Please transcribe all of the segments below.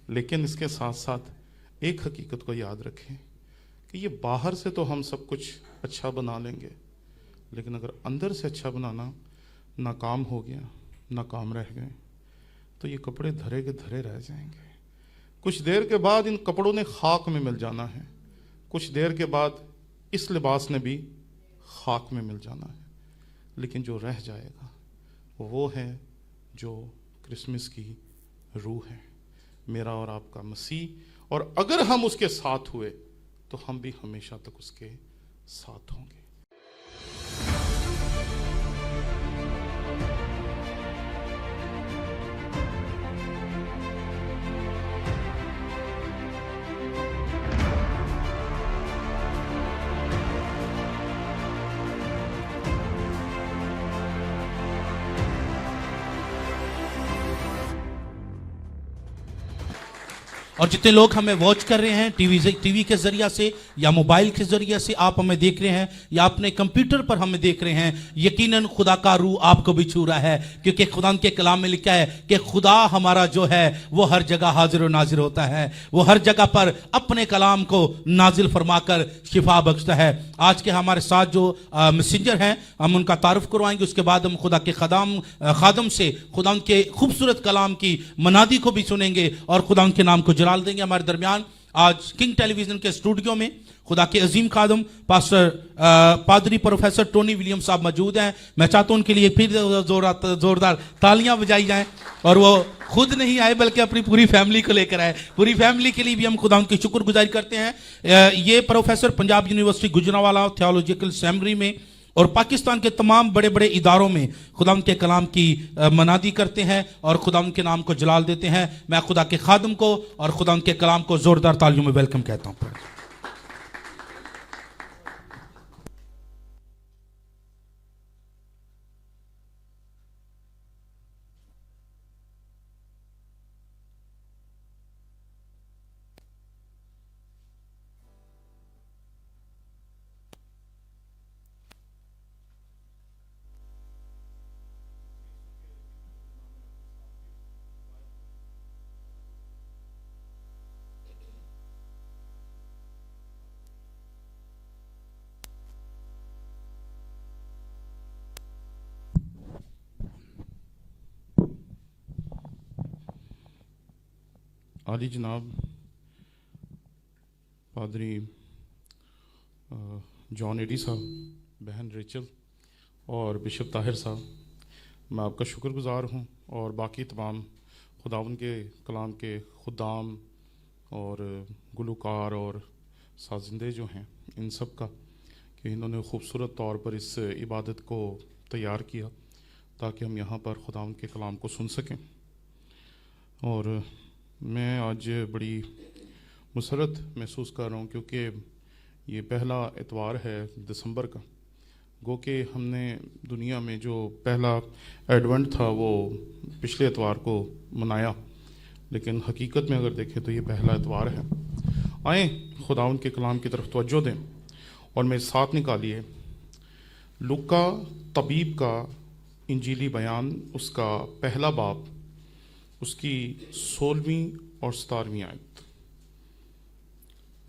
لیکن اس کے ساتھ ساتھ ایک حقیقت کو یاد رکھیں کہ یہ باہر سے تو ہم سب کچھ اچھا بنا لیں گے، لیکن اگر اندر سے اچھا بنانا ناکام ہو گیا، ناکام رہ گئے، تو یہ کپڑے دھرے کے دھرے رہ جائیں گے۔ کچھ دیر کے بعد ان کپڑوں نے خاک میں مل جانا ہے، کچھ دیر کے بعد اس لباس نے بھی خاک میں مل جانا ہے، لیکن جو رہ جائے گا وہ ہے جو کرسمس کی روح ہے، میرا اور آپ کا مسیح، اور اگر ہم اس کے ساتھ ہوئے تو ہم بھی ہمیشہ تک اس کے ساتھ ہوں گے۔ اور جتنے لوگ ہمیں واچ کر رہے ہیں ٹی وی کے ذریعہ سے یا موبائل کے ذریعے سے آپ ہمیں دیکھ رہے ہیں یا اپنے کمپیوٹر پر ہمیں دیکھ رہے ہیں، یقیناً خدا کا روح آپ کو بھی چھو رہا ہے، کیونکہ خدا کے کلام میں لکھا ہے کہ خدا ہمارا جو ہے وہ ہر جگہ حاضر و ناظر ہوتا ہے، وہ ہر جگہ پر اپنے کلام کو نازل فرما کر شفا بخشتا ہے۔ آج کے ہمارے ساتھ جو میسنجر ہیں ہم ان کا تعارف کروائیں گے، اس کے بعد ہم خدا کے خادم سے خدا کے خوبصورت کلام کی منادی کو بھی سنیں گے اور خدا کے نام کو جلال دیں گے۔ ہمارے درمیان آج کنگ ٹیلی ویژن کے اسٹوڈیو میں خدا کے عظیم خادم پادری پروفیسر ٹونی ولیم صاحب موجود ہیں۔ میں چاہتا ہوں ان کے لیے پھر زوردار تالیاں بجائی جائیں، اور وہ خود نہیں آئے بلکہ اپنی پوری فیملی کو لے کر آئے۔ پوری فیملی کے لیے بھی ہم خدا ان کی شکر گزاری کرتے ہیں۔ یہ professor Punjab university Gujranwala theological seminary میں اور پاکستان کے تمام بڑے بڑے اداروں میں خدا کے کلام کی منادی کرتے ہیں اور خدا کے نام کو جلال دیتے ہیں۔ میں خدا کے خادم کو اور خدا کے کلام کو زوردار تالیوں میں ویلکم کہتا ہوں۔ عالی جناب پادری جان ایڈی صاحب، بہن ریچل اور بشپ طاہر صاحب، میں آپ کا شکر گزار ہوں، اور باقی تمام خداوند کے کلام کے خدام اور گلوکار اور سازندے جو ہیں ان سب کا، کہ انہوں نے خوبصورت طور پر اس عبادت کو تیار کیا تاکہ ہم یہاں پر خداوند کے کلام کو سن سکیں۔ اور میں آج بڑی مسرت محسوس کر رہا ہوں کیونکہ یہ پہلا اتوار ہے دسمبر کا، گو کہ ہم نے دنیا میں جو پہلا ایڈونٹ تھا وہ پچھلے اتوار کو منایا، لیکن حقیقت میں اگر دیکھیں تو یہ پہلا اتوار ہے۔ آئیں خداوند کے کلام کی طرف توجہ دیں اور میرے ساتھ نکالیے لوکا طبیب کا انجیلی بیان، اس کا پہلا باب، اس کی 16ویں اور 17ویں آیت۔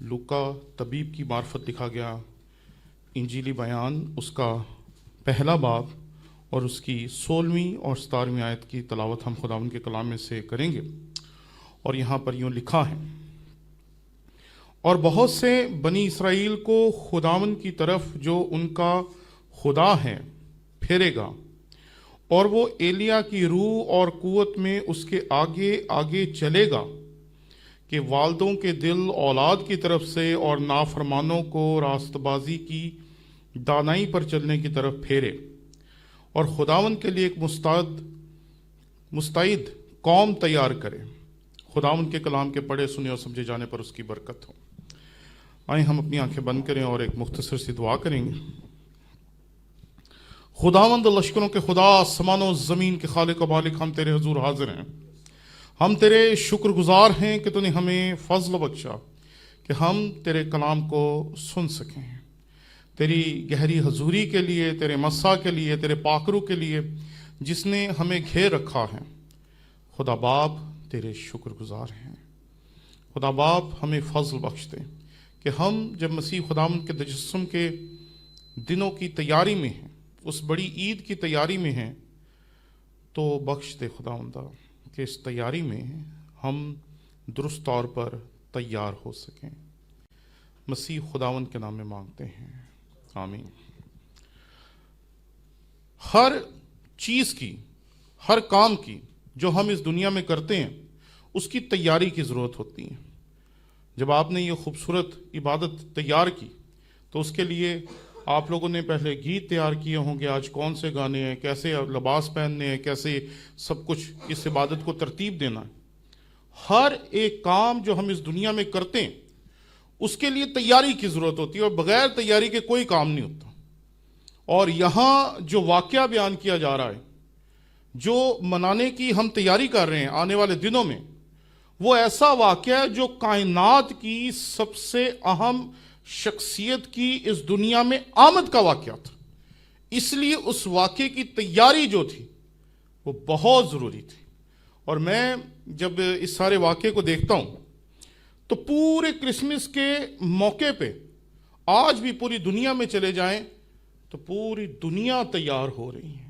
لوکا طبیب کی معرفت لکھا گیا انجیلی بیان، اس کا پہلا باب اور اس کی 16ویں اور 17ویں آیت کی تلاوت ہم خداوند کے کلام میں سے کریں گے۔ اور یہاں پر یوں لکھا ہے، اور بہت سے بنی اسرائیل کو خداوند کی طرف جو ان کا خدا ہے پھیرے گا، اور وہ ایلیا کی روح اور قوت میں اس کے آگے آگے چلے گا کہ والدوں کے دل اولاد کی طرف سے اور نافرمانوں کو راست بازی کی دانائی پر چلنے کی طرف پھیرے، اور خداوند کے لیے ایک مستعد قوم تیار کرے۔ خداوند کے کلام کے پڑھے سنے اور سمجھے جانے پر اس کی برکت ہو۔ آئیں ہم اپنی آنکھیں بند کریں اور ایک مختصر سی دعا کریں گے۔ خداوند لشکروں کے خدا، آسمان و زمین کے خالق و مالک، ہم تیرے حضور حاضر ہیں۔ ہم تیرے شکر گزار ہیں کہ تو نے ہمیں فضل بخشا کہ ہم تیرے کلام کو سن سکیں۔ تیری گہری حضوری کے لیے، تیرے مسا کے لیے، تیرے پاکرو کے لیے جس نے ہمیں گھیر رکھا ہے، خدا باپ تیرے شکر گزار ہیں۔ خدا باپ ہمیں فضل بخش دے کہ ہم جب مسیح خداوند کے تجسم کے دنوں کی تیاری میں ہیں، اس بڑی عید کی تیاری میں ہیں، تو بخش دے خداوندا کہ اس تیاری میں ہم درست طور پر تیار ہو سکیں۔ مسیح خداوند کے نام میں مانگتے ہیں، آمین۔ ہر چیز کی، ہر کام کی جو ہم اس دنیا میں کرتے ہیں اس کی تیاری کی ضرورت ہوتی ہے۔ جب آپ نے یہ خوبصورت عبادت تیار کی تو اس کے لیے آپ لوگوں نے پہلے گیت تیار کیے ہوں گے، آج کون سے گانے ہیں، کیسے لباس پہننے ہیں، کیسے سب کچھ اس عبادت کو ترتیب دینا ہے۔ ہر ایک کام جو ہم اس دنیا میں کرتے ہیں اس کے لیے تیاری کی ضرورت ہوتی ہے، اور بغیر تیاری کے کوئی کام نہیں ہوتا۔ اور یہاں جو واقعہ بیان کیا جا رہا ہے، جو منانے کی ہم تیاری کر رہے ہیں آنے والے دنوں میں، وہ ایسا واقعہ ہے جو کائنات کی سب سے اہم شخصیت کی اس دنیا میں آمد کا واقعہ تھا۔ اس لیے اس واقعے کی تیاری جو تھی وہ بہت ضروری تھی۔ اور میں جب اس سارے واقعے کو دیکھتا ہوں تو پورے کرسمس کے موقع پہ آج بھی پوری دنیا میں چلے جائیں تو پوری دنیا تیار ہو رہی ہے،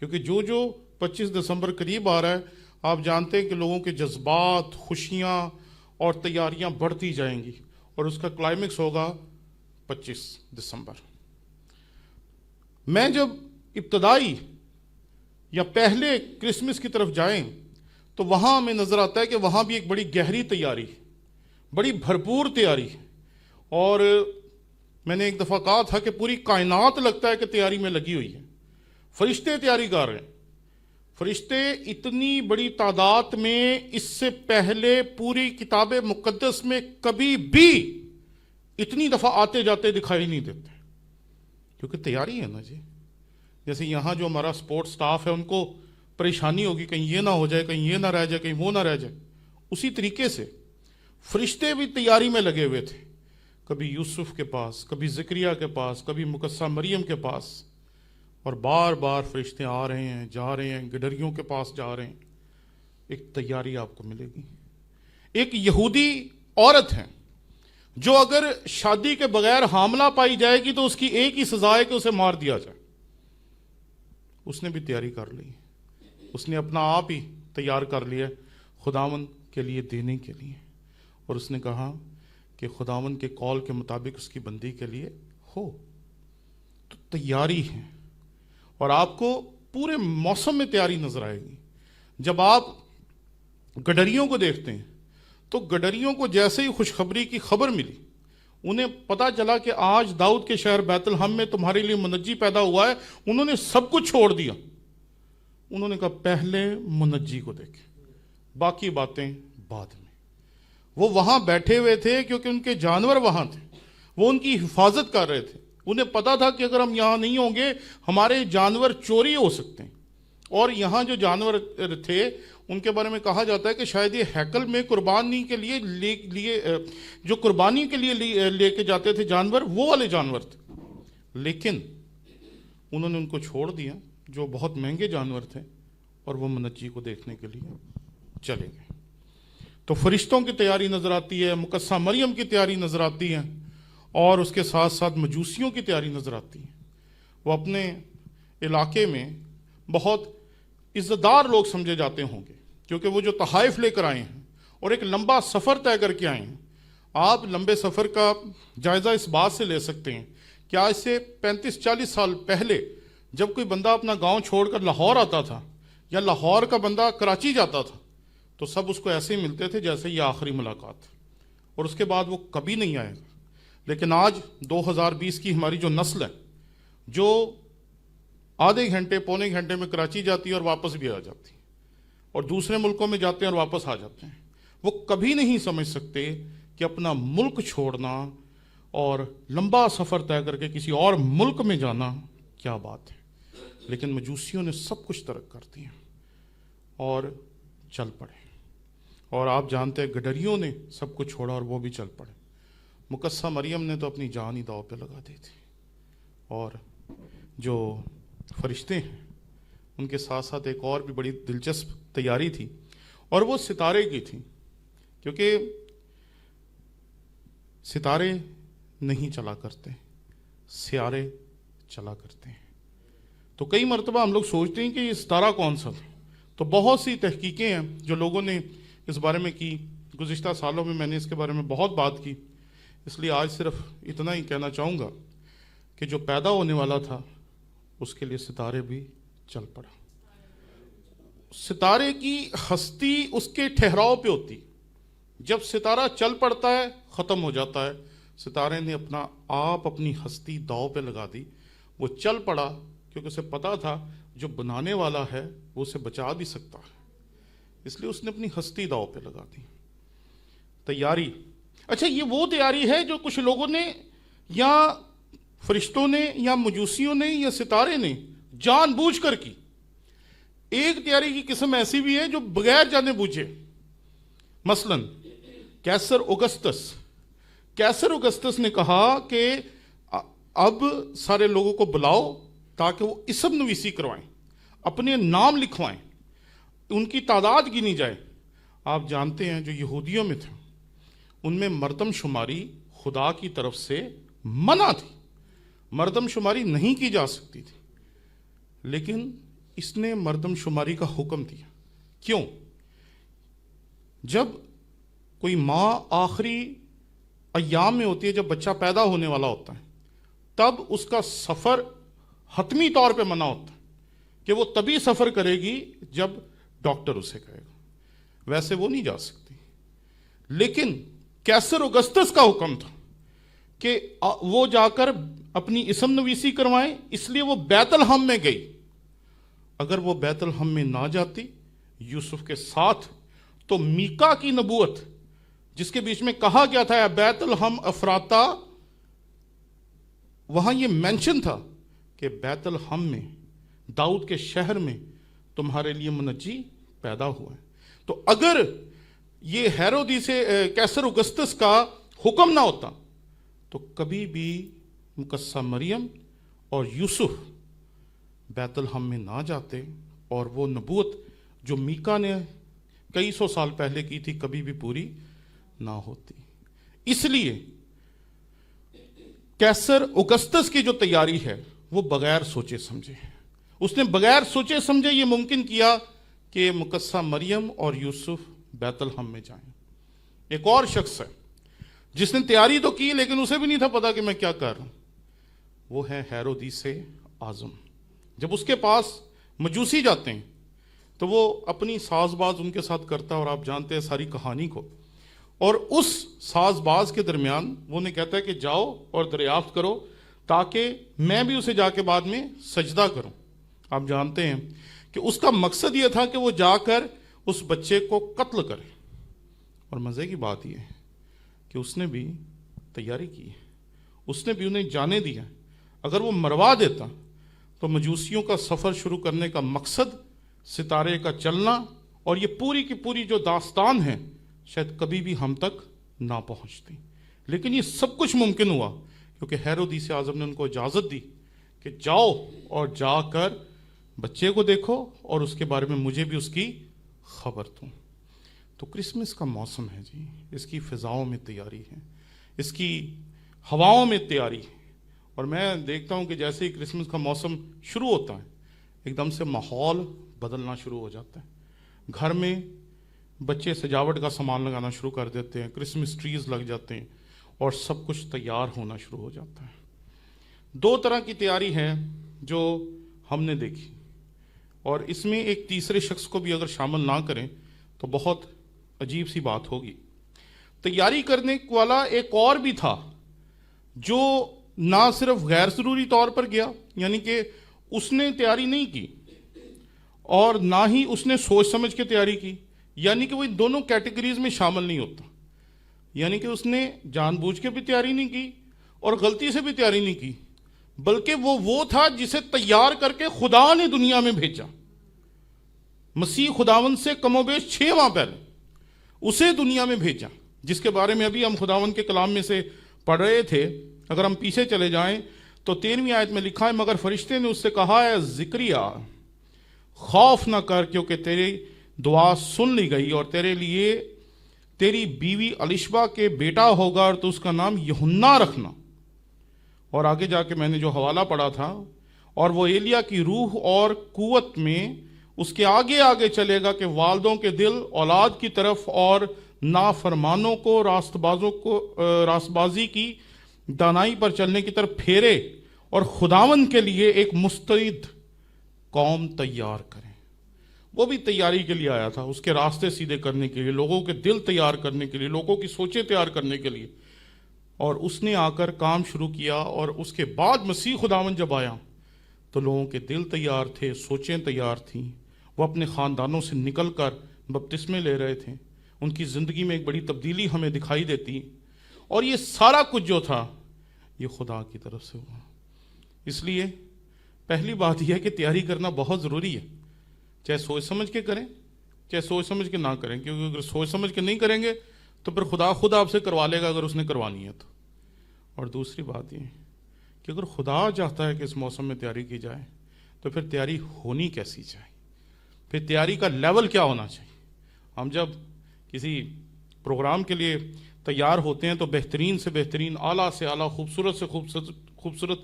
کیونکہ جو 25 دسمبر قریب آ رہا ہے، آپ جانتے ہیں کہ لوگوں کے جذبات، خوشیاں اور تیاریاں بڑھتی جائیں گی، اور اس کا کلائمیکس ہوگا 25 دسمبر۔ میں جب ابتدائی یا پہلے کرسمس کی طرف جائیں تو وہاں ہمیں نظر آتا ہے کہ وہاں بھی ایک بڑی گہری تیاری، بڑی بھرپور تیاری ہے۔ اور میں نے ایک دفعہ کہا تھا کہ پوری کائنات لگتا ہے کہ تیاری میں لگی ہوئی ہے۔ فرشتے تیاری کر رہے ہیں، فرشتے اتنی بڑی تعداد میں اس سے پہلے پوری کتاب مقدس میں کبھی بھی اتنی دفعہ آتے جاتے دکھائی نہیں دیتے، کیونکہ تیاری ہے نا جی۔ جیسے یہاں جو ہمارا سپورٹ سٹاف ہے ان کو پریشانی ہوگی کہیں یہ نہ ہو جائے، کہیں یہ نہ رہ جائے، کہیں وہ نہ رہ جائے، اسی طریقے سے فرشتے بھی تیاری میں لگے ہوئے تھے، کبھی یوسف کے پاس، کبھی زکریا کے پاس، کبھی مقدسہ مریم کے پاس، اور بار بار فرشتے آ رہے ہیں، جا رہے ہیں، گڈریوں کے پاس جا رہے ہیں۔ ایک تیاری آپ کو ملے گی۔ ایک یہودی عورت ہے جو اگر شادی کے بغیر حاملہ پائی جائے گی تو اس کی ایک ہی سزا ہے کہ اسے مار دیا جائے۔ اس نے بھی تیاری کر لی، اس نے اپنا آپ ہی تیار کر لیا خداوند کے لیے دینے کے لیے، اور اس نے کہا کہ خداوند کے قول کے مطابق اس کی بندی کے لیے ہو۔ تو تیاری ہے، اور آپ کو پورے موسم میں تیاری نظر آئے گی۔ جب آپ گڈریوں کو دیکھتے ہیں تو گڈریوں کو جیسے ہی خوشخبری کی خبر ملی، انہیں پتا چلا کہ آج داؤد کے شہر بیت الحم میں تمہارے لیے منجی پیدا ہوا ہے، انہوں نے سب کچھ چھوڑ دیا۔ انہوں نے کہا پہلے منجی کو دیکھیں، باقی باتیں بعد میں۔ وہ وہاں بیٹھے ہوئے تھے کیونکہ ان کے جانور وہاں تھے، وہ ان کی حفاظت کر رہے تھے۔ انہیں پتا تھا کہ اگر ہم یہاں نہیں ہوں گے ہمارے جانور چوری ہو سکتے ہیں، اور یہاں جو جانور تھے ان کے بارے میں کہا جاتا ہے کہ شاید یہ ہیکل میں قربانی کے لیے جو قربانی کے لیے لے کے جاتے تھے جانور، وہ والے جانور تھے، لیکن انہوں نے ان کو چھوڑ دیا جو بہت مہنگے جانور تھے، اور وہ منجی کو دیکھنے کے لیے چلے گئے۔ تو فرشتوں کی تیاری نظر آتی ہے، مقدسہ مریم کی تیاری نظر آتی ہے، اور اس کے ساتھ ساتھ مجوسیوں کی تیاری نظر آتی ہے۔ وہ اپنے علاقے میں بہت عزت دار لوگ سمجھے جاتے ہوں گے، کیونکہ وہ جو تحائف لے کر آئے ہیں اور ایک لمبا سفر طے کر کے آئے ہیں۔ آپ لمبے سفر کا جائزہ اس بات سے لے سکتے ہیں کہ آج سے 35-40 سال پہلے جب کوئی بندہ اپنا گاؤں چھوڑ کر لاہور آتا تھا، یا لاہور کا بندہ کراچی جاتا تھا، تو سب اس کو ایسے ہی ملتے تھے جیسے یہ آخری ملاقات، اور اس کے بعد وہ کبھی نہیں آئے گا۔ لیکن آج 2020 کی ہماری جو نسل ہے، جو آدھے گھنٹے پونے گھنٹے میں کراچی جاتی ہے اور واپس بھی آ جاتی ہے، اور دوسرے ملکوں میں جاتے ہیں اور واپس آ جاتے ہیں، وہ کبھی نہیں سمجھ سکتے کہ اپنا ملک چھوڑنا اور لمبا سفر طے کر کے کسی اور ملک میں جانا کیا بات ہے۔ لیکن مجوسیوں نے سب کچھ ترک کر دیا اور چل پڑے، اور آپ جانتے ہیں گڈریوں نے سب کچھ چھوڑا اور وہ بھی چل پڑے۔ مقدسہ مریم نے تو اپنی جان ہی داؤ پہ لگا دی تھی، اور جو فرشتے ہیں ان کے ساتھ ساتھ ایک اور بھی بڑی دلچسپ تیاری تھی، اور وہ ستارے کی تھی، کیونکہ ستارے نہیں چلا کرتے، سیارے چلا کرتے ہیں۔ تو کئی مرتبہ ہم لوگ سوچتے ہیں کہ یہ ستارہ کون سا تھا، تو بہت سی تحقیقیں ہیں جو لوگوں نے اس بارے میں کی۔ گزشتہ سالوں میں میں نے اس کے بارے میں بہت بات کی، اس لیے آج صرف اتنا ہی کہنا چاہوں گا کہ جو پیدا ہونے والا تھا اس کے لیے ستارے بھی چل پڑا۔ ستارے کی ہستی اس کے ٹھہراؤ پہ ہوتی، جب ستارہ چل پڑتا ہے ختم ہو جاتا ہے۔ ستارے نے اپنی ہستی داؤ پہ لگا دی، وہ چل پڑا کیونکہ اسے پتا تھا جو بنانے والا ہے وہ اسے بچا بھی سکتا ہے، اس لیے اس نے اپنی ہستی داؤ پہ لگا دی۔ تیاری، اچھا یہ وہ تیاری ہے جو کچھ لوگوں نے یا فرشتوں نے یا مجوسیوں نے یا ستارے نے جان بوجھ کر کی۔ ایک تیاری کی قسم ایسی بھی ہے جو بغیر جانے بوجھے، مثلا کیسر اگسطس نے کہا کہ اب سارے لوگوں کو بلاؤ تاکہ وہ اسم نویسی کروائیں، اپنے نام لکھوائیں، ان کی تعداد گنی جائے۔ آپ جانتے ہیں جو یہودیوں میں تھے ان میں مردم شماری خدا کی طرف سے منع تھی، مردم شماری نہیں کی جا سکتی تھی، لیکن اس نے مردم شماری کا حکم دیا۔ کیوں؟ جب کوئی ماں آخری ایام میں ہوتی ہے، جب بچہ پیدا ہونے والا ہوتا ہے، تب اس کا سفر حتمی طور پہ منع ہوتا ہے کہ وہ تبھی سفر کرے گی جب ڈاکٹر اسے کہے گا، ویسے وہ نہیں جا سکتی۔ لیکن کیسر اگسطس کا حکم تھا کہ وہ جا کر اپنی اسم نویسی کروائیں، اس لیے وہ بیت الحم میں گئی۔ اگر وہ بیت الحم میں نہ جاتی یوسف کے ساتھ تو میکا کی نبوت جس کے بیچ میں کہا گیا تھا بیت الحم افراتا، وہاں یہ مینشن تھا کہ بیت الحم میں داؤد کے شہر میں تمہارے لیے منجی پیدا ہوا ہے۔ تو اگر یہ ہیرودی سے کیسر اگسطس کا حکم نہ ہوتا تو کبھی بھی مقدسہ مریم اور یوسف بیت الحم میں نہ جاتے، اور وہ نبوت جو میکا نے کئی سو سال پہلے کی تھی کبھی بھی پوری نہ ہوتی۔ اس لیے کیسر اگسطس کی جو تیاری ہے وہ بغیر سوچے سمجھے، اس نے بغیر سوچے سمجھے یہ ممکن کیا کہ مقدسہ مریم اور یوسف بیت الحم میں جائیں۔ ایک اور شخص ہے جس نے تیاری تو کی لیکن اسے بھی نہیں تھا پتا کہ میں کیا کر رہا ہوں، وہ ہے ہیرودیس اعظم۔ جب اس کے پاس مجوسی جاتے ہیں تو وہ اپنی ساز باز ان کے ساتھ کرتا ہے، اور آپ جانتے ہیں ساری کہانی کو، اور اس ساز باز کے درمیان وہ نے کہتا ہے کہ جاؤ اور دریافت کرو تاکہ میں بھی اسے جا کے بعد میں سجدہ کروں۔ آپ جانتے ہیں کہ اس کا مقصد یہ تھا کہ وہ جا کر اس بچے کو قتل کرے، اور مزے کی بات یہ ہے کہ اس نے بھی تیاری کی ہے، اس نے بھی انہیں جانے دیا۔ اگر وہ مروا دیتا تو مجوسیوں کا سفر شروع کرنے کا مقصد ستارے کا چلنا اور یہ پوری کی پوری جو داستان ہے شاید کبھی بھی ہم تک نہ پہنچتی، لیکن یہ سب کچھ ممکن ہوا کیونکہ ہیرودیس اعظم نے ان کو اجازت دی کہ جاؤ اور جا کر بچے کو دیکھو اور اس کے بارے میں مجھے بھی اس کی خبر دوں۔ تو کرسمس کا موسم ہے جی، اس کی فضاؤں میں تیاری ہے، اس کی ہواؤں میں تیاری ہے، اور میں دیکھتا ہوں کہ جیسے ہی کرسمس کا موسم شروع ہوتا ہے ایک دم سے ماحول بدلنا شروع ہو جاتا ہے۔ گھر میں بچے سجاوٹ کا سامان لگانا شروع کر دیتے ہیں، کرسمس ٹریز لگ جاتے ہیں اور سب کچھ تیار ہونا شروع ہو جاتا ہے۔ دو طرح کی تیاری ہے جو ہم نے دیکھی، اور اس میں ایک تیسرے شخص کو بھی اگر شامل نہ کریں تو بہت عجیب سی بات ہوگی۔ تیاری کرنے والا ایک اور بھی تھا جو نہ صرف غیر ضروری طور پر گیا، یعنی کہ اس نے تیاری نہیں کی اور نہ ہی اس نے سوچ سمجھ کے تیاری کی، یعنی کہ وہ ان دونوں کیٹیگریز میں شامل نہیں ہوتا، یعنی کہ اس نے جان بوجھ کے بھی تیاری نہیں کی اور غلطی سے بھی تیاری نہیں کی، بلکہ وہ تھا جسے تیار کر کے خدا نے دنیا میں بھیجا۔ مسیح خداون سے کم و بیش 6 ماہ پہلے اسے دنیا میں بھیجا، جس کے بارے میں ابھی ہم خداون کے کلام میں سے پڑھ رہے تھے۔ اگر ہم پیچھے چلے جائیں تو 13ویں آیت میں لکھا ہے، مگر فرشتے نے اس سے کہا ہے زکریا خوف نہ کر، کیونکہ تیری دعا سن لی گئی اور تیرے لیے تیری بیوی الشبا کے بیٹا ہوگا اور تو اس کا نام یوحنا رکھنا. اور آگے جا کے میں نے جو حوالہ پڑھا تھا، اور وہ ایلیا کی روح اور قوت میں اس کے آگے آگے چلے گا کہ والدوں کے دل اولاد کی طرف اور نافرمانوں کو راست بازی کی دانائی پر چلنے کی طرف پھیرے، اور خداوند کے لیے ایک مستعد قوم تیار کریں. وہ بھی تیاری کے لیے آیا تھا، اس کے راستے سیدھے کرنے کے لیے، لوگوں کے دل تیار کرنے کے لیے، لوگوں کی سوچیں تیار کرنے کے لیے. اور اس نے آ کر کام شروع کیا، اور اس کے بعد مسیح خداوند جب آیا تو لوگوں کے دل تیار تھے، سوچیں تیار تھیں. وہ اپنے خاندانوں سے نکل کر بپتسمے لے رہے تھے. ان کی زندگی میں ایک بڑی تبدیلی ہمیں دکھائی دیتی. اور یہ سارا کچھ جو تھا یہ خدا کی طرف سے ہوا. اس لیے پہلی بات یہ ہے کہ تیاری کرنا بہت ضروری ہے، چاہے سوچ سمجھ کے کریں چاہے سوچ سمجھ کے نہ کریں، کیونکہ اگر سوچ سمجھ کے نہیں کریں گے تو پھر خدا خود آپ سے کروا لے گا اگر اس نے کروانی ہے تو. اور دوسری بات یہ کہ اگر خدا چاہتا ہے کہ اس موسم میں تیاری کی جائے تو پھر تیاری ہونی کیسی چاہیے، پھر تیاری کا لیول کیا ہونا چاہیے. ہم جب کسی پروگرام کے لیے تیار ہوتے ہیں تو بہترین سے بہترین، اعلیٰ سے اعلیٰ، خوبصورت سے خوبصورت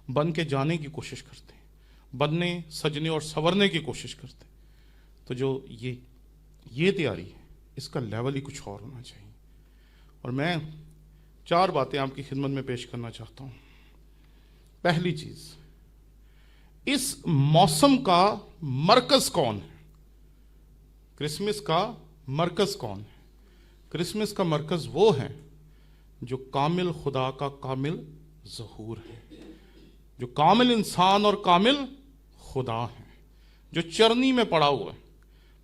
بن کے جانے کی کوشش کرتے ہیں، بننے، سجنے اور سنورنے کی کوشش کرتے ہیں. تو جو یہ تیاری ہے اس کا لیول ہی کچھ اور ہونا چاہیے. اور میں 4 باتیں آپ کی خدمت میں پیش کرنا چاہتا ہوں. پہلی چیز، اس موسم کا مرکز کون ہے؟ کرسمس کا مرکز کون ہے؟ کرسمس کا مرکز وہ ہے جو کامل خدا کا کامل ظہور ہے، جو کامل انسان اور کامل خدا ہے، جو چرنی میں پڑا ہوا ہے.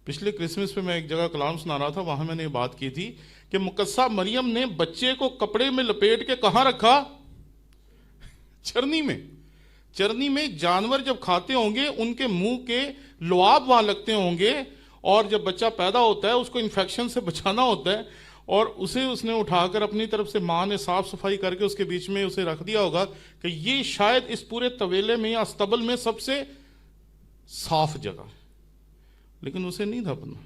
پچھلے کرسمس پہ میں ایک جگہ کلام سنا رہا تھا، وہاں میں نے یہ بات کی تھی کہ مقدسہ مریم نے بچے کو کپڑے میں لپیٹ کے کہاں رکھا؟ چرنی میں. چرنی میں جانور جب کھاتے ہوں گے ان کے منہ کے لعاب وہاں لگتے ہوں گے، اور جب بچہ پیدا ہوتا ہے اس کو انفیکشن سے بچانا ہوتا ہے، اور اس نے اٹھا کر اپنی طرف سے ماں نے صاف صفائی کر کے اس کے بیچ میں اسے رکھ دیا ہوگا کہ یہ شاید اس پورے طویلے میں یا استبل میں سب سے صاف جگہ ہے. لیکن اسے نہیں تھا پتا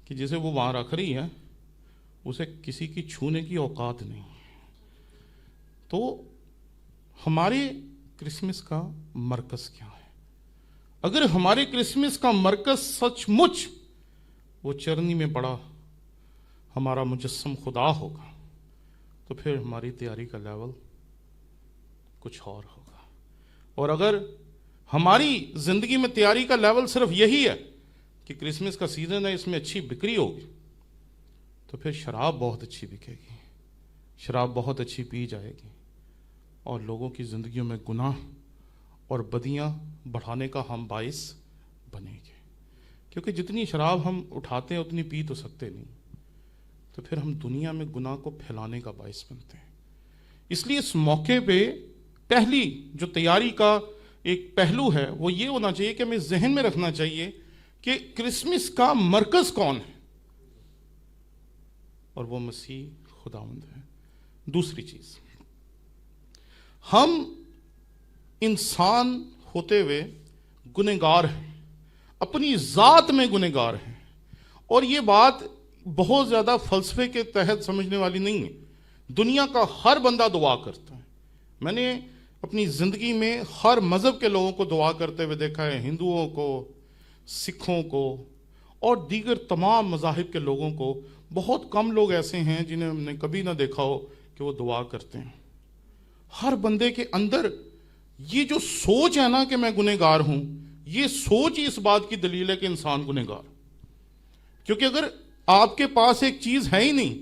کہ جسے وہ وہاں رکھ رہی ہے اسے کسی کی چھونے کی اوقات نہیں. تو ہمارے کرسمس کا مرکز کیا ہے؟ اگر ہمارے کرسمس کا مرکز سچ مچ وہ چرنی میں پڑا ہمارا مجسم خدا ہوگا تو پھر ہماری تیاری کا لیول کچھ اور ہوگا. اور اگر ہماری زندگی میں تیاری کا لیول صرف یہی ہے کہ کرسمس کا سیزن ہے، اس میں اچھی بکری ہوگی، تو پھر شراب بہت اچھی بکے گی، شراب بہت اچھی پی جائے گی، اور لوگوں کی زندگیوں میں گناہ اور بدیاں بڑھانے کا ہم باعث بنیں گے. کیونکہ جتنی شراب ہم اٹھاتے ہیں اتنی پی تو سکتے نہیں، تو پھر ہم دنیا میں گناہ کو پھیلانے کا باعث بنتے ہیں. اس لیے اس موقع پہ پہلی جو تیاری کا ایک پہلو ہے وہ یہ ہونا چاہیے کہ ہمیں ذہن میں رکھنا چاہیے کہ کرسمس کا مرکز کون ہے، اور وہ مسیح خداوند ہے. دوسری چیز، ہم انسان ہوتے ہوئے گنہگار ہیں، اپنی ذات میں گنہگار ہیں. اور یہ بات بہت زیادہ فلسفے کے تحت سمجھنے والی نہیں ہے. دنیا کا ہر بندہ دعا کرتا ہے. میں نے اپنی زندگی میں ہر مذہب کے لوگوں کو دعا کرتے ہوئے دیکھا ہے، ہندوؤں کو، سکھوں کو، اور دیگر تمام مذاہب کے لوگوں کو. بہت کم لوگ ایسے ہیں جنہیں ہم نے کبھی نہ دیکھا ہو کہ وہ دعا کرتے ہیں. ہر بندے کے اندر یہ جو سوچ ہے نا کہ میں گنہگار ہوں، یہ سوچ ہی اس بات کی دلیل ہے کہ انسان گنہگار. کیونکہ اگر آپ کے پاس ایک چیز ہے ہی نہیں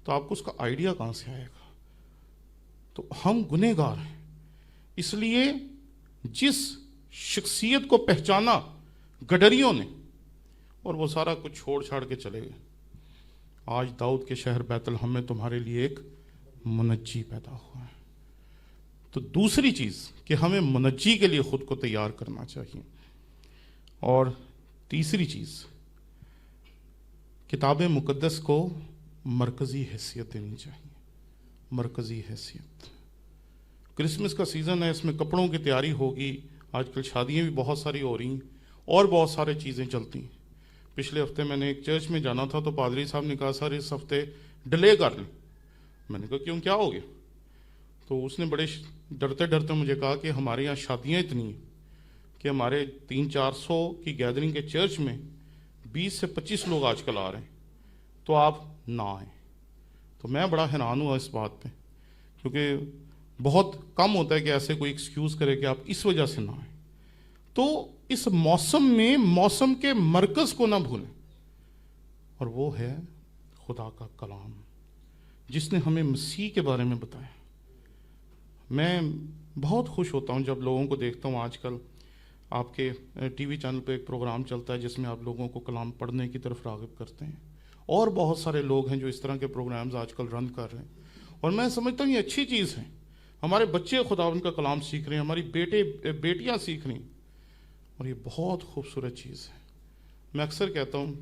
تو آپ کو اس کا آئیڈیا کہاں سے آئے گا؟ تو ہم گنہگار ہیں. اس لیے جس شخصیت کو پہچانا گڈریوں نے، اور وہ سارا کچھ چھوڑ چھاڑ کے چلے گئے. آج داؤد کے شہر بیت لحم میں تمہارے لیے ایک منجی پیدا ہوا ہے. تو دوسری چیز کہ ہمیں منجی کے لیے خود کو تیار کرنا چاہیے. اور تیسری چیز، کتاب مقدس کو مرکزی حیثیت دینی چاہیے. مرکزی حیثیت. کرسمس کا سیزن ہے، اس میں کپڑوں کی تیاری ہوگی. آج کل شادیاں بھی بہت ساری ہو رہی ہیں اور بہت سارے چیزیں چلتی ہیں. پچھلے ہفتے میں نے ایک چرچ میں جانا تھا تو پادری صاحب نے کہا سر اس ہفتے ڈیلے کر لیں. میں نے کہا کیوں, کیا ہو گیا؟ تو اس نے بڑے ڈرتے ڈرتے مجھے کہا کہ ہمارے یہاں شادیاں اتنی ہیں کہ ہمارے 300-400 کی گیدرنگ کے چرچ میں 20 سے 25 لوگ آج کل آ رہے ہیں, تو آپ نہ آئیں. تو میں بڑا حیران ہوا اس بات پہ, کیونکہ بہت کم ہوتا ہے کہ ایسے کوئی ایکسکیوز کرے کہ آپ اس وجہ سے نہ آئیں. تو اس موسم میں موسم کے مرکز کو نہ بھولیں, اور وہ ہے خدا کا کلام جس نے ہمیں مسیح کے بارے میں بتایا. میں بہت خوش ہوتا ہوں جب لوگوں کو دیکھتا ہوں. آج کل آپ کے ٹی وی چینل پہ ایک پروگرام چلتا ہے جس میں آپ لوگوں کو کلام پڑھنے کی طرف راغب کرتے ہیں, اور بہت سارے لوگ ہیں جو اس طرح کے پروگرامز آج کل رن کر رہے ہیں, اور میں سمجھتا ہوں یہ اچھی چیز ہے. ہمارے بچے خداوند کا کلام سیکھ رہے ہیں, ہماری بیٹیاں سیکھ رہی ہیں, اور یہ بہت خوبصورت چیز ہے. میں اکثر کہتا ہوں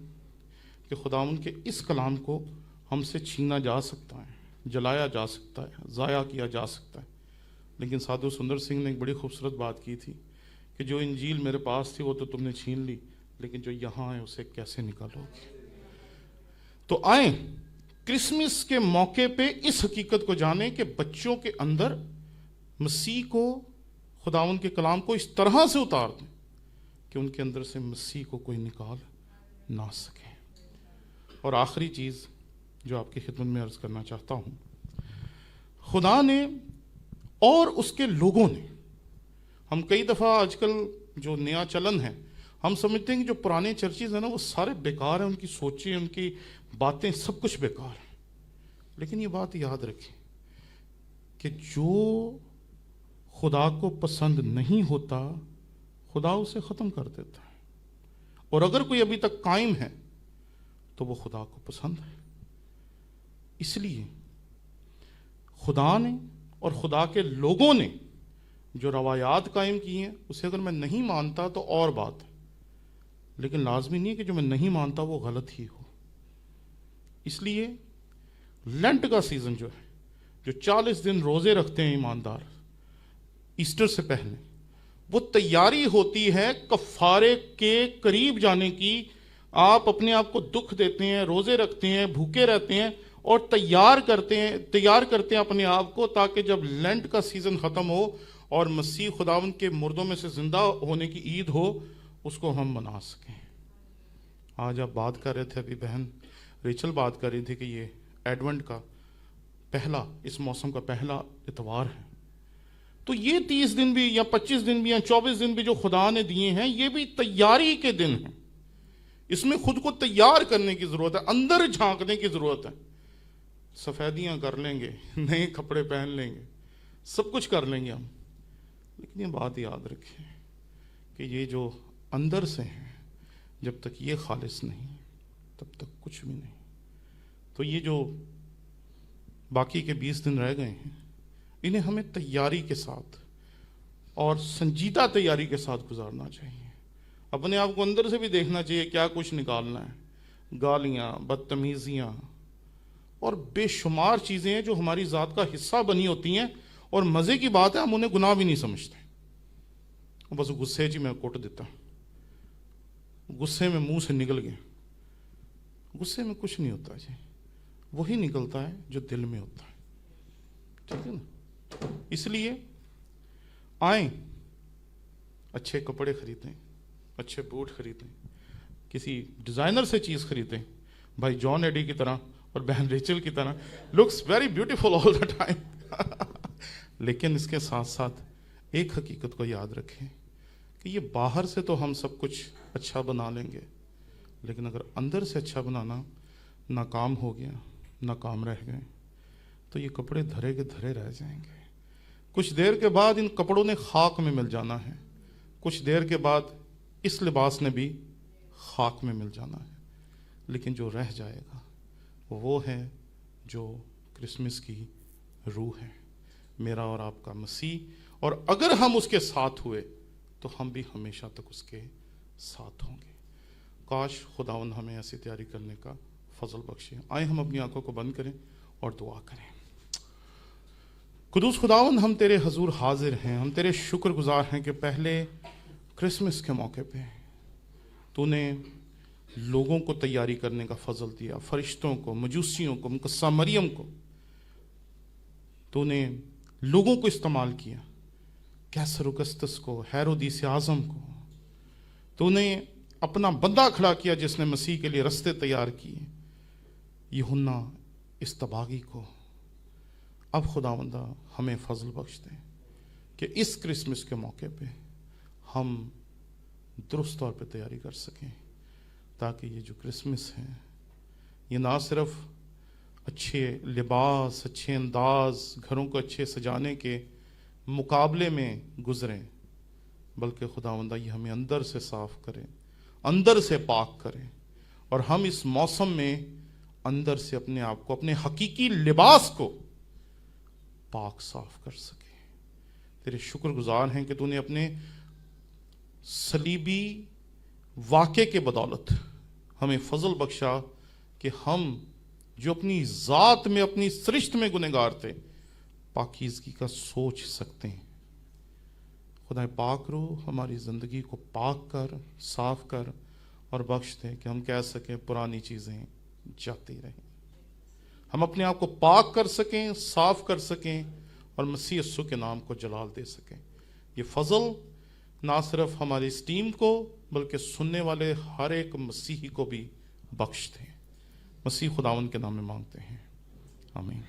کہ خداوند کے اس کلام کو ہم سے چھینا جا سکتا ہے, جلایا جا سکتا ہے, ضائع کیا جا سکتا ہے, لیکن سادھو سندر سنگھ نے ایک بڑی خوبصورت بات کی تھی کہ جو انجیل میرے پاس تھی وہ تو تم نے چھین لی, لیکن جو یہاں ہے اسے کیسے نکالو گے. تو آئیں کرسمس کے موقع پہ اس حقیقت کو جانیں کہ بچوں کے اندر مسیح کو, خداوند کے کلام کو اس طرح سے اتار دیں کہ ان کے اندر سے مسیح کو کوئی نکال نہ سکے. اور آخری چیز جو آپ کی خدمت میں عرض کرنا چاہتا ہوں, خدا نے اور اس کے لوگوں نے, ہم کئی دفعہ آج کل جو نیا چلن ہے ہم سمجھتے ہیں کہ جو پرانے چرچز ہیں نا وہ سارے بیکار ہیں, ان کی سوچیں, ان کی باتیں سب کچھ بیکار ہیں. لیکن یہ بات یاد رکھیں کہ جو خدا کو پسند نہیں ہوتا خدا اسے ختم کر دیتا ہے, اور اگر کوئی ابھی تک قائم ہے تو وہ خدا کو پسند ہے. اس لیے خدا نے اور خدا کے لوگوں نے جو روایات قائم کی ہیں اسے اگر میں نہیں مانتا تو اور بات ہے, لیکن لازمی نہیں ہے کہ جو میں نہیں مانتا وہ غلط ہی ہو. اس لیے لینٹ کا سیزن جو ہے, جو 40 دن روزے رکھتے ہیں ایماندار ایسٹر سے پہلے, وہ تیاری ہوتی ہے کفارے کے قریب جانے کی. آپ اپنے آپ کو دکھ دیتے ہیں, روزے رکھتے ہیں, بھوکے رہتے ہیں, اور تیار کرتے ہیں اپنے آپ کو, تاکہ جب لینٹ کا سیزن ختم ہو اور مسیح خداوند کے مردوں میں سے زندہ ہونے کی عید ہو, اس کو ہم منا سکیں. آج آپ بات کر رہے تھے, ابھی بہن ریچل بات کر رہی تھی کہ یہ ایڈونٹ کا پہلا, اس موسم کا پہلا اتوار ہے. تو یہ 30 دن بھی یا 25 دن بھی یا 24 دن بھی جو خدا نے دیے ہیں, یہ بھی تیاری کے دن ہیں. اس میں خود کو تیار کرنے کی ضرورت ہے, اندر جھانکنے کی ضرورت ہے. سفیدیاں کر لیں گے, نئے کپڑے پہن لیں گے, سب کچھ کر لیں گے ہم, لیکن یہ بات یاد رکھیں کہ یہ جو اندر سے ہیں جب تک یہ خالص نہیں تب تک کچھ بھی نہیں. تو یہ جو باقی کے 20 دن رہ گئے ہیں انہیں ہمیں تیاری کے ساتھ اور سنجیدہ تیاری کے ساتھ گزارنا چاہیے. اپنے آپ کو اندر سے بھی دیکھنا چاہیے کیا کچھ نکالنا ہے. گالیاں, بدتمیزیاں اور بے شمار چیزیں ہیں جو ہماری ذات کا حصہ بنی ہوتی ہیں, اور مزے کی بات ہے ہم انہیں گناہ بھی نہیں سمجھتے. بس غصے میں کوٹ دیتا, غصے میں منہ سے نکل گیا. غصے میں کچھ نہیں ہوتا جی, وہی نکلتا ہے جو دل میں ہوتا ہے. ٹھیک ہے نا. اس لیے آئیں, اچھے کپڑے خریدیں, اچھے بوٹ خریدیں, کسی ڈیزائنر سے چیز خریدیں, بھائی جان ایڈی کی طرح اور بہن ریچل کی طرح, looks very beautiful all the time. لیکن اس کے ساتھ ساتھ ایک حقیقت کو یاد رکھیں کہ یہ باہر سے تو ہم سب کچھ اچھا بنا لیں گے, لیکن اگر اندر سے اچھا بنانا ناکام ہو گیا, ناکام رہ گئے, تو یہ کپڑے دھرے کے دھرے رہ جائیں گے. کچھ دیر کے بعد ان کپڑوں نے خاک میں مل جانا ہے, کچھ دیر کے بعد اس لباس نے بھی خاک میں مل جانا ہے. لیکن جو رہ جائے گا وہ ہے جو کرسمس کی روح ہے, میرا اور آپ کا مسیح. اور اگر ہم اس کے ساتھ ہوئے تو ہم بھی ہمیشہ تک اس کے ساتھ ہوں گے. کاش خداوند ہمیں ایسی تیاری کرنے کا فضل بخشے. آئیں ہم اپنی آنکھوں کو بند کریں اور دعا کریں. قدوس خداوند, ہم تیرے حضور حاضر ہیں, ہم تیرے شکر گزار ہیں کہ پہلے کرسمس کے موقع پہ تو نے لوگوں کو تیاری کرنے کا فضل دیا، فرشتوں کو، مجوسیوں کو، مقدسہ مریم کو. تو نے لوگوں کو استعمال کیا، کیسر اگسطس کو، ہیرودیس اعظم کو. تو نے اپنا بندہ کھڑا کیا جس نے مسیح کے لیے رستے تیار کیے، یوحنا استباغی کو. اب خداوندہ ہمیں فضل بخش دیں کہ اس کرسمس کے موقع پہ ہم درست طور پہ تیاری کر سکیں، تاکہ یہ جو کرسمس ہے یہ نہ صرف اچھے لباس، اچھے انداز، گھروں کو اچھے سجانے کے مقابلے میں گزریں، بلکہ خداوندہ یہ ہمیں اندر سے صاف کرے، اندر سے پاک کرے، اور ہم اس موسم میں اندر سے اپنے آپ کو، اپنے حقیقی لباس کو پاک صاف کر سکیں. تیرے شکر گزار ہیں کہ تو نے اپنے صلیبی واقعے کے بدولت ہمیں فضل بخشا کہ ہم جو اپنی ذات میں، اپنی سرشت میں گنہگار تھے، پاکیزگی کا سوچ سکتے ہیں. خدا پاک رو ہماری زندگی کو پاک کر، صاف کر، اور بخش دے کہ ہم کہہ سکیں پرانی چیزیں جاتی رہیں، ہم اپنے آپ کو پاک کر سکیں، صاف کر سکیں، اور مسیح یسوع کے نام کو جلال دے سکیں. یہ فضل نہ صرف ہماری اس ٹیم کو بلکہ سننے والے ہر ایک مسیحی کو بھی بخش دیں. مسیح خداوند کے نام میں مانگتے ہیں، آمین.